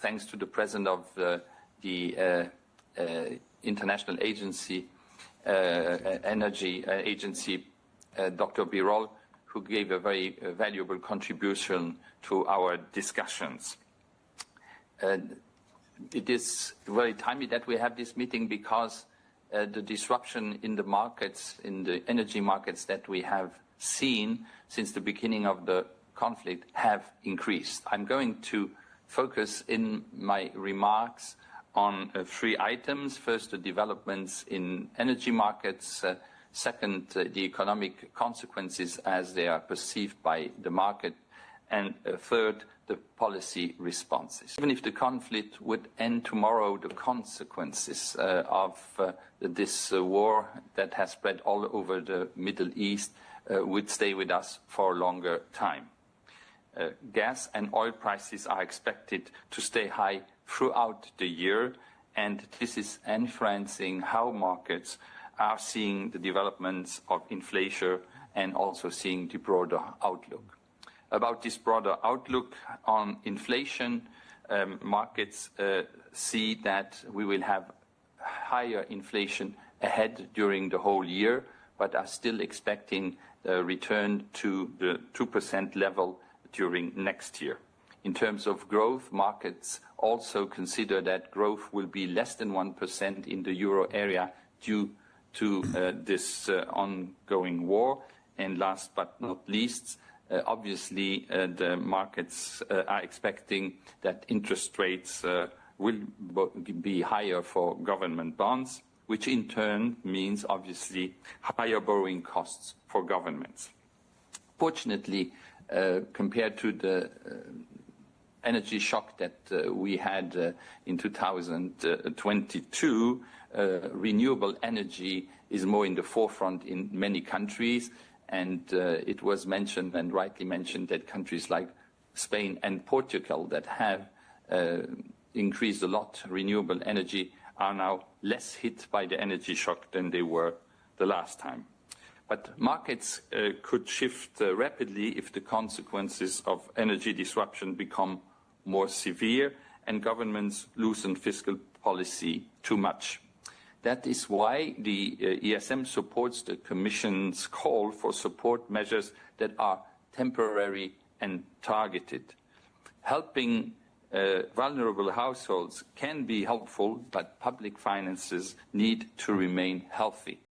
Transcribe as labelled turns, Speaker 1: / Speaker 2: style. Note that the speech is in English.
Speaker 1: thanks to the president of the International Energy Agency, Dr. Birol, who gave a very valuable contribution to our discussions. It is very timely that we have this meeting because the disruption in the markets, in the energy markets that we have seen since the beginning of the conflict have increased. I'm going to focus in my remarks on three items. First, the developments in energy markets. Second, the economic consequences as they are perceived by the market. And third, the policy responses. Even if the conflict would end tomorrow, the consequences of this war that has spread all over the Middle East would stay with us for a longer time. Gas and oil prices are expected to stay high throughout the year, and this is influencing how markets are seeing the developments of inflation and also seeing the broader outlook. About this broader outlook on inflation, markets see that we will have higher inflation ahead during the whole year, but are still expecting a return to the 2% level during next year. In terms of growth, markets also consider that growth will be less than 1% in the euro area due to this ongoing war. And last but not least, obviously, the markets are expecting that interest rates will be higher for government bonds, which in turn means, obviously, higher borrowing costs for governments. Fortunately, compared to the energy shock that we had in 2022, renewable energy is more in the forefront in many countries. And it was mentioned, and rightly mentioned, that countries like Spain and Portugal that have increased a lot renewable energy are now less hit by the energy shock than they were the last time. But markets could shift rapidly if the consequences of energy disruption become more severe and governments loosen fiscal policy too much. That is why the ESM supports the Commission's call for support measures that are temporary and targeted. Helping vulnerable households can be helpful, but public finances need to remain healthy.